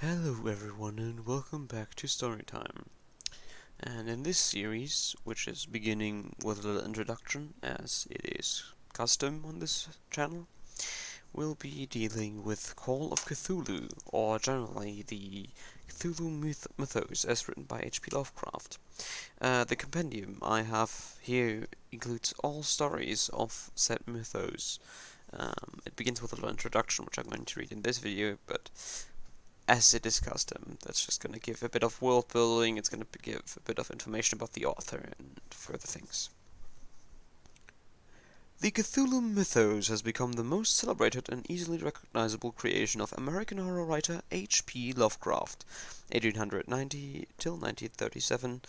Hello everyone and welcome back to Storytime. And in this series, which is beginning with a little introduction as it is custom on this channel, we'll be dealing with Call of Cthulhu, or generally the Cthulhu mythos as written by H.P. Lovecraft. The compendium I have here includes all stories of said mythos. It begins with a little introduction, which I'm going to read in this video, but as it is custom, that's just going to give a bit of world building, it's going to give a bit of information about the author and further things. The Cthulhu mythos has become the most celebrated and easily recognizable creation of American horror writer H.P. Lovecraft, 1890 till 1937.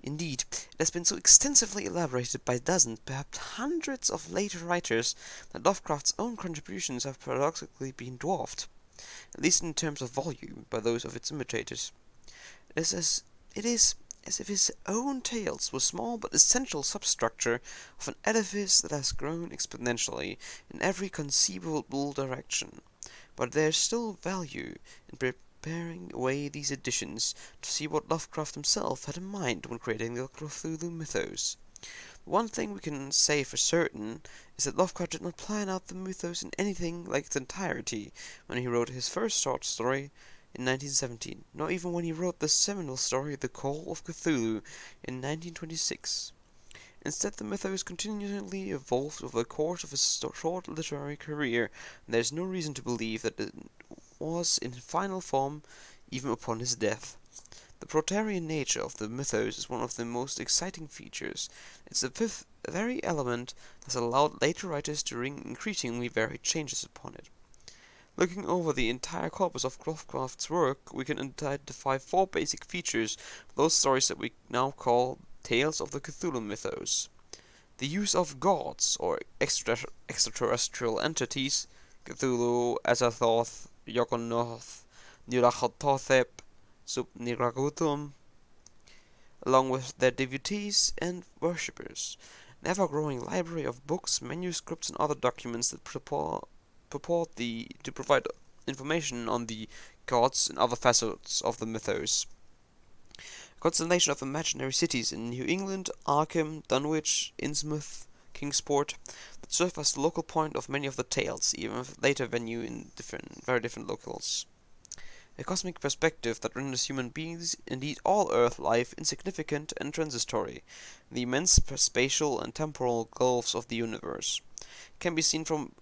Indeed, it has been so extensively elaborated by dozens, perhaps hundreds of later writers, that Lovecraft's own contributions have paradoxically been dwarfed, at least in terms of volume, by those of its imitators. It is as if his own tales were small but essential substructure of an edifice that has grown exponentially in every conceivable direction. But there is still value in preparing away these additions to see what Lovecraft himself had in mind when creating the Cthulhu mythos. One thing we can say for certain is that Lovecraft did not plan out the mythos in anything like its entirety when he wrote his first short story in 1917, nor even when he wrote the seminal story The Call of Cthulhu in 1926. Instead, the mythos continually evolved over the course of his short literary career, and there is no reason to believe that it was in final form even upon his death. The Protean nature of the mythos is one of the most exciting features. It's the very element that has allowed later writers to bring increasingly varied changes upon it. Looking over the entire corpus of Lovecraft's work, we can identify four basic features of those stories that we now call Tales of the Cthulhu mythos. The use of gods, or extraterrestrial entities, Cthulhu, Azathoth, Yoggoth, Nyarlathotep, Subniragutum, along with their devotees and worshippers, an ever-growing library of books, manuscripts, and other documents that purport to provide information on the gods and other facets of the mythos. A constellation of imaginary cities in New England, Arkham, Dunwich, Innsmouth, Kingsport, that serve as the local point of many of the tales, even with later venue in very different locales. A cosmic perspective that renders human beings, indeed all Earth life, insignificant and transitory, in the immense spatial and temporal gulfs of the universe. It can be seen from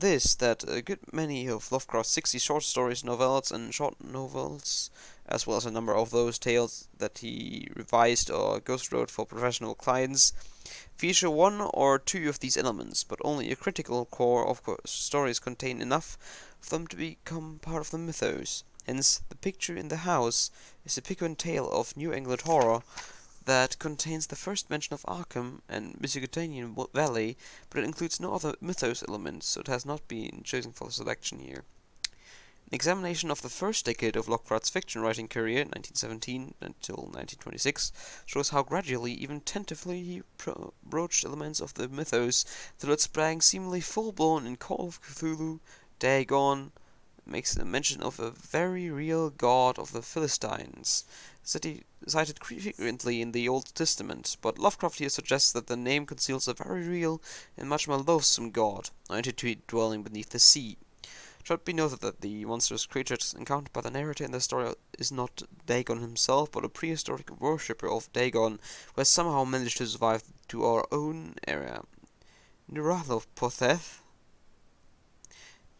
this that a good many of Lovecraft's 60 short stories, novellas, and short novels, as well as a number of those tales that he revised or ghost wrote for professional clients, feature one or two of these elements, but only a critical core of stories contain enough of them to become part of the mythos. Hence, The Picture in the House is a piquant tale of New England horror that contains the first mention of Arkham and Michiganian Valley, but it includes no other mythos elements, so it has not been chosen for selection here. An examination of the first decade of Lovecraft's fiction writing career, 1917 until 1926, shows how gradually, even tentatively, he broached elements of the mythos till it sprang seemingly full-blown in Call of Cthulhu, Dagon, makes a mention of a very real god of the Philistines, cited frequently in the Old Testament, but Lovecraft here suggests that the name conceals a very real and much more loathsome god, or entity dwelling beneath the sea. It should be noted that the monstrous creatures encountered by the narrator in the story is not Dagon himself, but a prehistoric worshipper of Dagon who has somehow managed to survive to our own era. Nyarlathotep,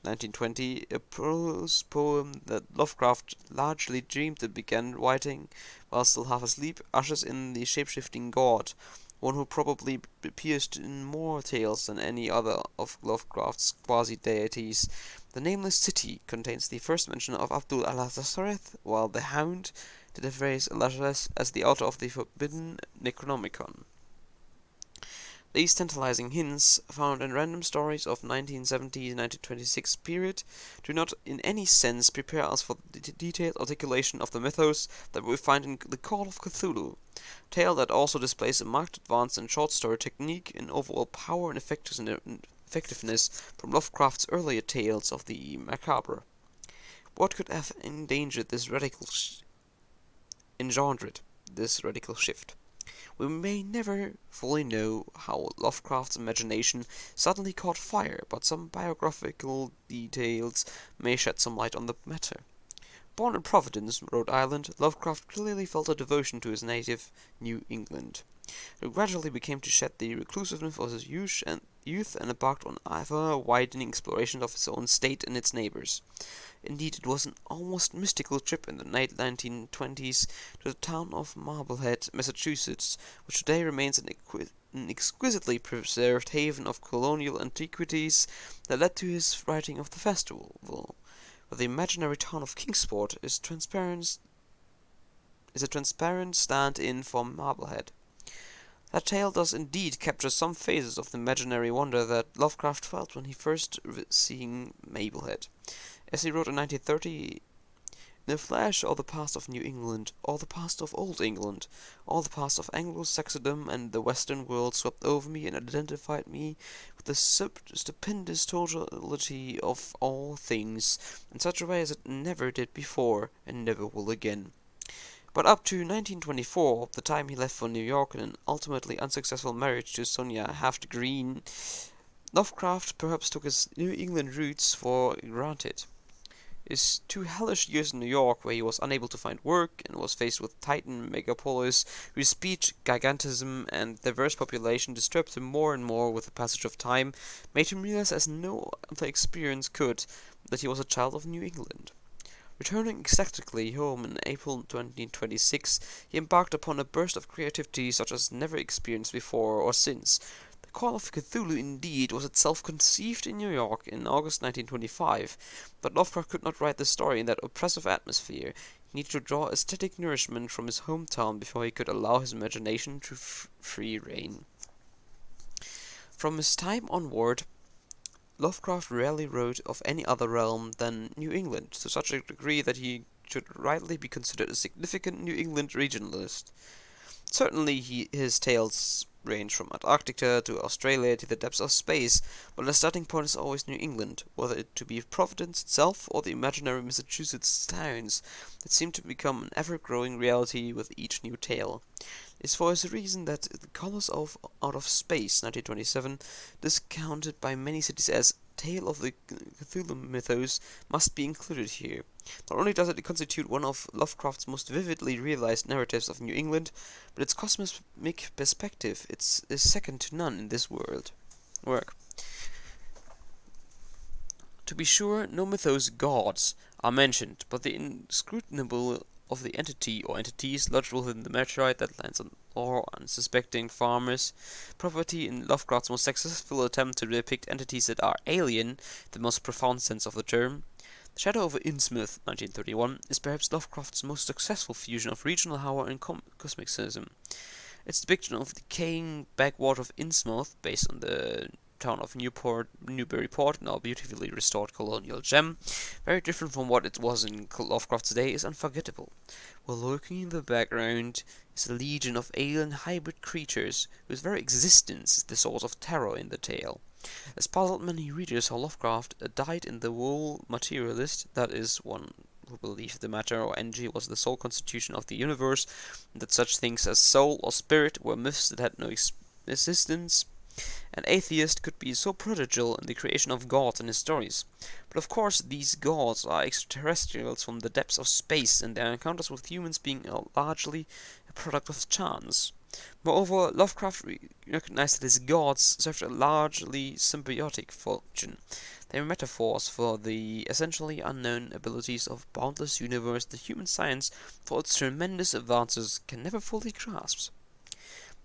1920, a prose poem that Lovecraft largely dreamed and began writing while still half asleep, ushers in the shape-shifting god, one who probably appears in more tales than any other of Lovecraft's quasi-deities. The Nameless City contains the first mention of Abdul al-Lazareth, while The Hound did phrase Lazarus as the author of the forbidden Necronomicon. These tantalizing hints, found in random stories of 1970-1926 period, do not in any sense prepare us for the detailed articulation of the mythos that we find in The Call of Cthulhu, a tale that also displays a marked advance in short story technique and overall power and effectiveness from Lovecraft's earlier tales of the macabre. what could have engendered this radical shift? We may never fully know how Lovecraft's imagination suddenly caught fire, but some biographical details may shed some light on the matter. Born in Providence, Rhode Island, Lovecraft clearly felt a devotion to his native New England. He gradually began to shed the reclusiveness of his youth and embarked on ever-widening exploration of his own state and its neighbors. Indeed, it was an almost mystical trip in the late 1920s to the town of Marblehead, Massachusetts, which today remains an exquisitely preserved haven of colonial antiquities, that led to his writing of the festival, where the imaginary town of Kingsport is a transparent stand-in for Marblehead. That tale does indeed capture some phases of the imaginary wonder that Lovecraft felt when he first seeing Mablehead. As he wrote in 1930, "In a flash all the past of New England, all the past of Old England, all the past of Anglo-Saxondom and the Western world swept over me and identified me with the stupendous totality of all things, in such a way as it never did before, and never will again." But up to 1924, the time he left for New York in an ultimately unsuccessful marriage to Sonia Haft Green, Lovecraft perhaps took his New England roots for granted. His 2 hellish years in New York, where he was unable to find work and was faced with Titan megapolis, whose speech, gigantism, and diverse population disturbed him more and more with the passage of time, made him realize, as no other experience could, that he was a child of New England. Returning ecstatically home in April 1926, he embarked upon a burst of creativity such as never experienced before or since. The Call of Cthulhu, indeed, was itself conceived in New York in August 1925, but Lovecraft could not write the story in that oppressive atmosphere. He needed to draw aesthetic nourishment from his hometown before he could allow his imagination to free rein. From his time onward, Lovecraft rarely wrote of any other realm than New England, to such a degree that he should rightly be considered a significant New England regionalist. Certainly his tales range from Antarctica to Australia to the depths of space, but the starting point is always New England, whether it to be Providence itself or the imaginary Massachusetts towns that seem to become an ever-growing reality with each new tale. It's for this reason that The Colors of Out of Space, 1927, discounted by many cities as Tale of the Cthulhu mythos, must be included here. Not only does it constitute one of Lovecraft's most vividly realized narratives of New England, but its cosmic perspective is second to none in this work. To be sure, no mythos gods are mentioned, but the inscrutable of the entity or entities lodged within the meteorite that lands on all unsuspecting farmers' property in Lovecraft's most successful attempt to depict entities that are alien, in the most profound sense of the term. The Shadow over Innsmouth, 1931, is perhaps Lovecraft's most successful fusion of regional horror and cosmicism. Its depiction of the decaying backwater of Innsmouth, based on the town of Newburyport, now beautifully restored colonial gem, very different from what it was in Lovecraft's day, is unforgettable. While lurking in the background is a legion of alien hybrid creatures whose very existence is the source of terror in the tale. This puzzled many readers how Lovecraft died in the wool materialist, that is, one who believed the matter or energy was the sole constitution of the universe, and that such things as soul or spirit were myths that had no existence. An atheist could be so prodigal in the creation of gods in his stories. But of course these gods are extraterrestrials from the depths of space, and their encounters with humans being largely a product of chance. Moreover, Lovecraft recognized that his gods served a largely symbiotic function. They were metaphors for the essentially unknown abilities of boundless universe that human science, for its tremendous advances, can never fully grasp.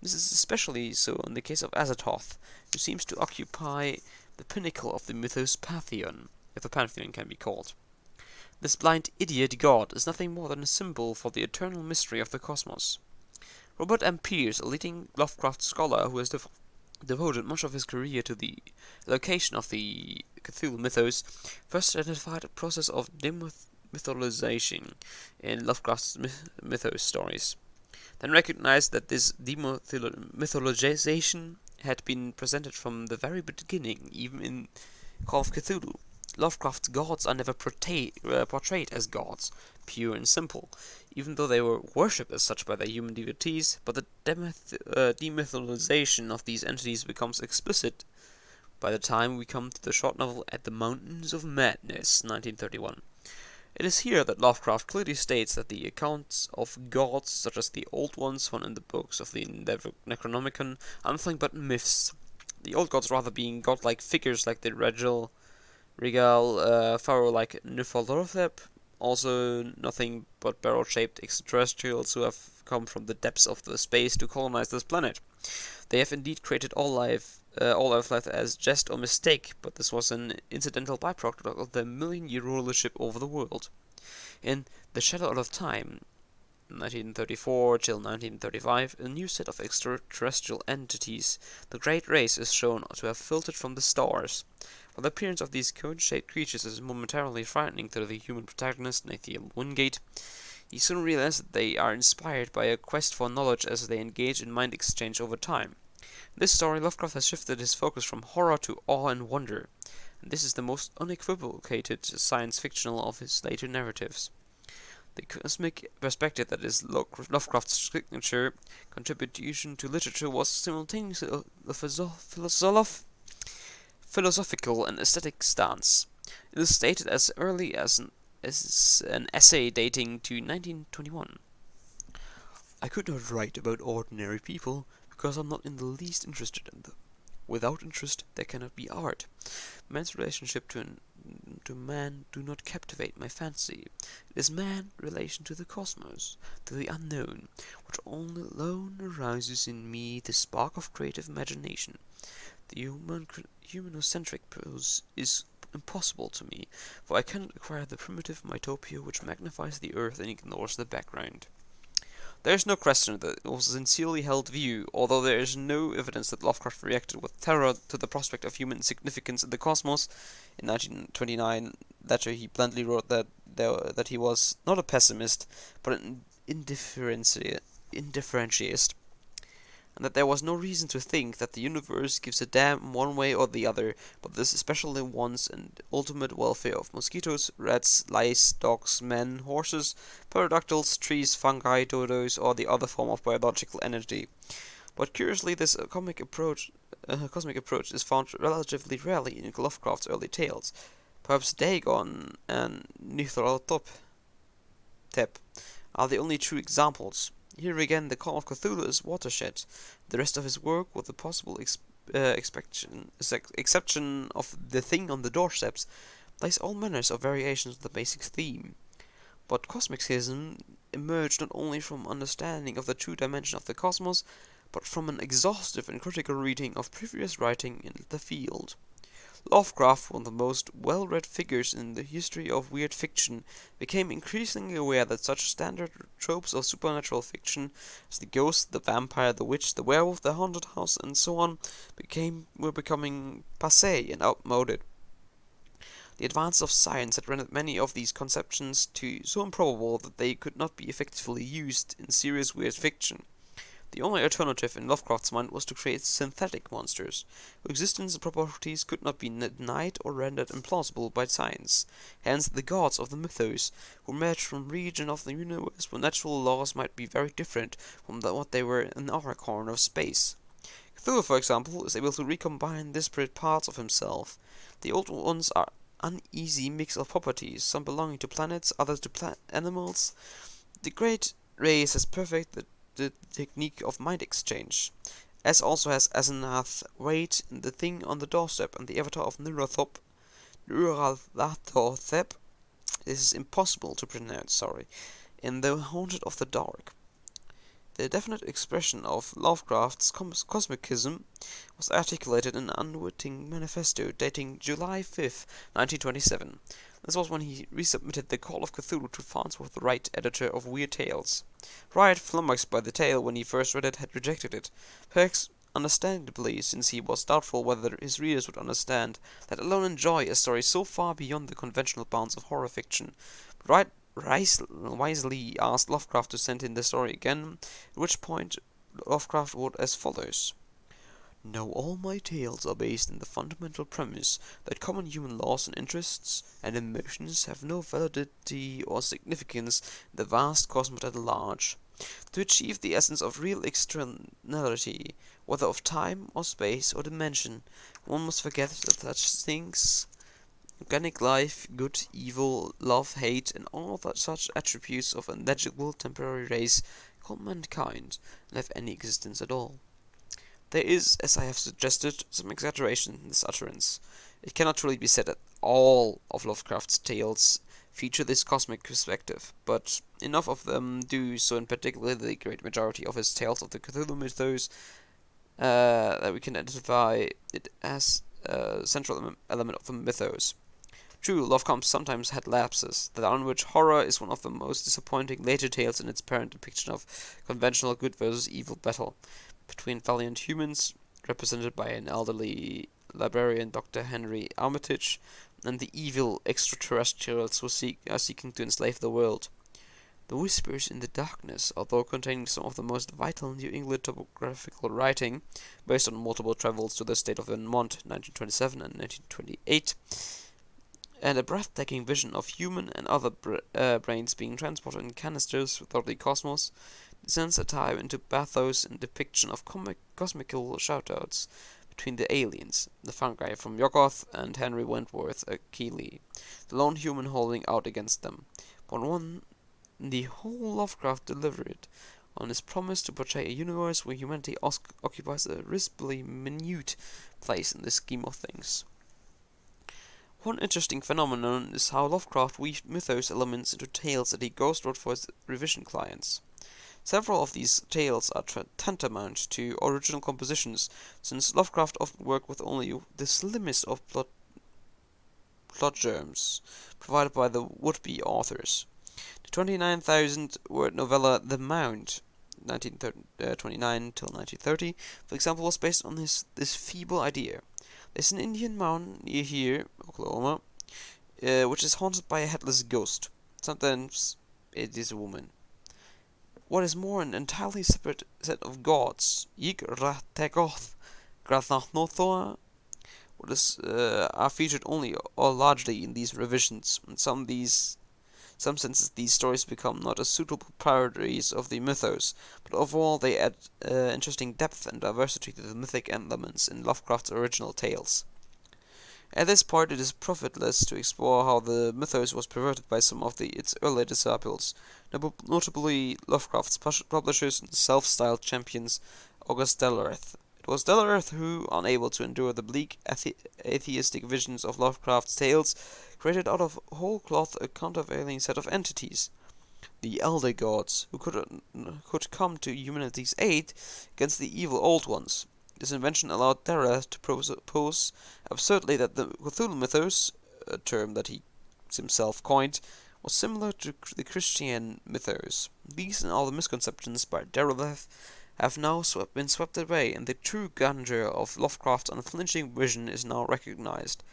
This is especially so in the case of Azathoth, who seems to occupy the pinnacle of the mythos pantheon, if a pantheon can be called. This blind idiot god is nothing more than a symbol for the eternal mystery of the cosmos. Robert M. Pierce, a leading Lovecraft scholar who has devoted much of his career to the location of the Cthulhu mythos, first identified a process of demytholization in Lovecraft's mythos stories, then recognized that this demythologization had been presented from the very beginning, even in Call of Cthulhu. Lovecraft's gods are never portrayed as gods, pure and simple, even though they were worshipped as such by their human devotees, but the demytholization of these entities becomes explicit by the time we come to the short novel At the Mountains of Madness, 1931. It is here that Lovecraft clearly states that the accounts of gods, such as the old ones found in the books of the Necronomicon, are nothing but myths. The old gods rather being godlike figures like the Pharaoh like Nyarlathotep, also nothing but barrel-shaped extraterrestrials who have come from the depths of the space to colonize this planet. They have indeed created all earth life as jest or mistake, but this was an incidental byproduct of their million-year rulership over the world. In The Shadow Out of Time, 1934 till 1935, a new set of extraterrestrial entities, the Great Race, is shown to have filtered from the stars. While the appearance of these cone-shaped creatures is momentarily frightening to the human protagonist, Nathaniel Wingate, he soon realizes that they are inspired by a quest for knowledge as they engage in mind exchange over time. In this story, Lovecraft has shifted his focus from horror to awe and wonder, and this is the most unequivocated science fictional of his later narratives. The cosmic perspective that is Lovecraft's signature contribution to literature was simultaneously a philosophical and aesthetic stance. It is stated as early as an essay dating to 1921. I could not write about ordinary people because I'm not in the least interested in them. Without interest, there cannot be art. Man's relationship to man do not captivate my fancy. It is man's relation to the cosmos, to the unknown, which alone arouses in me the spark of creative imagination. The humanocentric pose is impossible to me, for I cannot acquire the primitive mytopia which magnifies the earth and ignores the background. There is no question that it was a sincerely held view, although there is no evidence that Lovecraft reacted with terror to the prospect of human significance in the cosmos. In 1929 letter he bluntly wrote that he was not a pessimist, but an indifferentialist, and that there was no reason to think that the universe gives a damn one way or the other, but this especially wants and ultimate welfare of mosquitoes, rats, lice, dogs, men, horses, pterodactyls, trees, fungi, dodos, or the other form of biological energy. But curiously, this cosmic approach is found relatively rarely in Lovecraft's early tales. Perhaps Dagon and Nyarlathotep are the only true examples. Here again, the Call of Cthulhu is watershed. The rest of his work, with the possible exception of The Thing on the Doorsteps, lays all manners of variations on the basic theme. But cosmicism emerged not only from understanding of the true dimension of the cosmos, but from an exhaustive and critical reading of previous writing in the field. Lovecraft, one of the most well-read figures in the history of weird fiction, became increasingly aware that such standard tropes of supernatural fiction as the ghost, the vampire, the witch, the werewolf, the haunted house, and so on were becoming passé and outmoded. The advance of science had rendered many of these conceptions so improbable that they could not be effectively used in serious weird fiction. The only alternative in Lovecraft's mind was to create synthetic monsters, whose existence and properties could not be denied or rendered implausible by science. Hence the gods of the mythos, who emerged from a region of the universe where natural laws might be very different from what they were in our corner of space. Cthulhu, for example, is able to recombine disparate parts of himself. The old ones are uneasy mix of properties, some belonging to planets, others to animals. The great race has perfected the technique of mind exchange, as also has Asenath Wade in The Thing on the Doorstep and the avatar of Nyarlathotep. This is impossible to pronounce, sorry, in The Haunted of the Dark. The definite expression of Lovecraft's cosmicism was articulated in an unwitting manifesto dating July 5, 1927. This was when he resubmitted The Call of Cthulhu to Farnsworth Wright, editor of Weird Tales. Wright, flummoxed by the tale when he first read it, had rejected it, perhaps understandably, since he was doubtful whether his readers would understand, let alone enjoy, a story so far beyond the conventional bounds of horror fiction. But Wright wisely asked Lovecraft to send in the story again, at which point Lovecraft wrote as follows: Now all my tales are based on the fundamental premise that common human laws and interests and emotions have no validity or significance in the vast cosmos at large. To achieve the essence of real externality, whether of time or space or dimension, one must forget that such things organic life, good, evil, love, hate, and all that such attributes of a negligible temporary race called mankind, and have any existence at all. There is, as I have suggested, some exaggeration in this utterance. It cannot truly be said that all of Lovecraft's tales feature this cosmic perspective, but enough of them do so, in particular the great majority of his tales of the Cthulhu mythos, that we can identify it as a central element of the mythos. True, Lovecraft sometimes had lapses, the Dunwich Horror is one of the most disappointing later tales in its apparent depiction of conventional good versus evil battle between valiant humans, represented by an elderly librarian Dr. Henry Armitage, and the evil extraterrestrials who are seeking to enslave the world. The Whispers in the Darkness, although containing some of the most vital New England topographical writing, based on multiple travels to the state of Vermont, 1927 and 1928, and a breathtaking vision of human and other brains being transported in canisters throughout the cosmos, descends at time into pathos and depiction of cosmical shoutouts between the aliens, the fungi from Yoggoth and Henry Wentworth Keeley, the lone human holding out against them, but one the whole Lovecraft delivered on his promise to portray a universe where humanity occupies a risibly minute place in the scheme of things. One interesting phenomenon is how Lovecraft weaved mythos elements into tales that he ghost wrote for his revision clients. Several of these tales are tantamount to original compositions, since Lovecraft often worked with only the slimmest of plot germs provided by the would-be authors. The 29,000-word novella The Mound, 1929 till 1930, for example, was based on this feeble idea. There's an Indian mound near here, Oklahoma, which is haunted by a headless ghost. Sometimes it is a woman. What is more, an entirely separate set of gods, Yig-Ra-Tegoth, Grathnothor, are featured only or largely in these revisions. In some senses, these stories become not as suitable parodies of the mythos, but overall they add interesting depth and diversity to the mythic elements in Lovecraft's original tales. At this point, it is profitless to explore how the mythos was perverted by some of its early disciples, notably Lovecraft's publishers and self-styled champions August Delareth. It was Delareth who, unable to endure the bleak atheistic visions of Lovecraft's tales, created out of whole cloth a countervailing set of entities, the elder gods, who could come to humanity's aid against the evil old ones. This invention allowed Delareth to propose absurdly that the Cthulhu mythos, a term that he himself coined, was similar to the Christian mythos. These and all the misconceptions by Delareth have now been swept away, and the true grandeur of Lovecraft's unflinching vision is now recognized.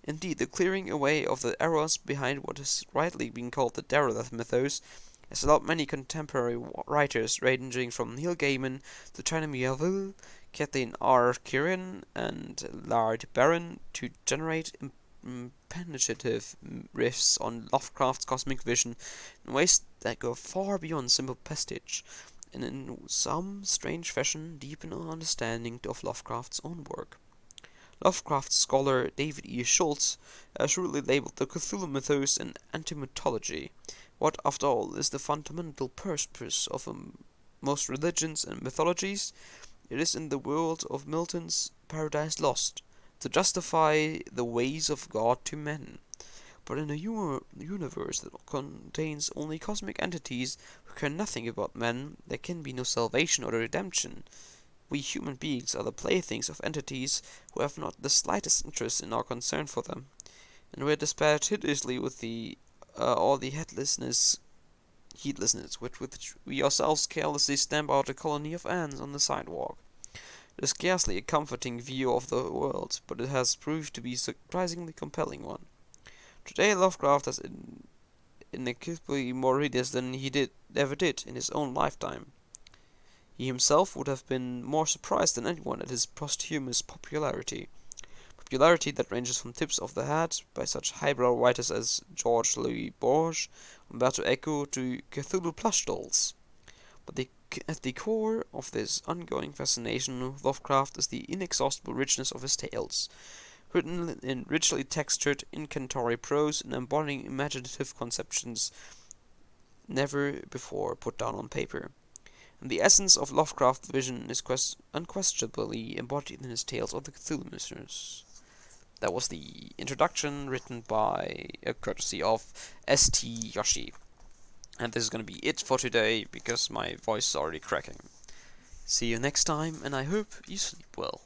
Indeed, the clearing away of the errors behind what is rightly being called the Dereleth mythos has allowed many contemporary writers, ranging from Neil Gaiman to China Miéville, Kathleen R. Kieran, and Laird Barron, to generate impenetrative riffs on Lovecraft's cosmic vision in ways that go far beyond simple pastiche, and in some strange fashion deepen our understanding of Lovecraft's own work. Lovecraft scholar David E. Schultz has shrewdly labeled the Cthulhu mythos an anti-mythology. What, after all, is the fundamental purpose of most religions and mythologies? It is in the world of Milton's Paradise Lost, to justify the ways of God to men. But in a universe that contains only cosmic entities who care nothing about men, there can be no salvation or redemption. We human beings are the playthings of entities who have not the slightest interest in our concern for them, and we are despaired hideously with all the heedlessness with which we ourselves carelessly stamp out a colony of ants on the sidewalk. It is scarcely a comforting view of the world, but it has proved to be a surprisingly compelling one. Today Lovecraft has inexplicably more readers than he ever did in his own lifetime. He himself would have been more surprised than anyone at his posthumous popularity that ranges from tips of the hat by such highbrow writers as George Louis Borges, Umberto Eco to Cthulhu plush dolls. But at the core of this ongoing fascination with Lovecraft is the inexhaustible richness of his tales, written in richly textured incantatory prose and embodying imaginative conceptions never before put down on paper. And the essence of Lovecraft's vision is unquestionably embodied in his tales of the Cthulhu Mythos. That was the introduction written by a courtesy of St. Yoshi. And this is going to be it for today because my voice is already cracking. See you next time, and I hope you sleep well.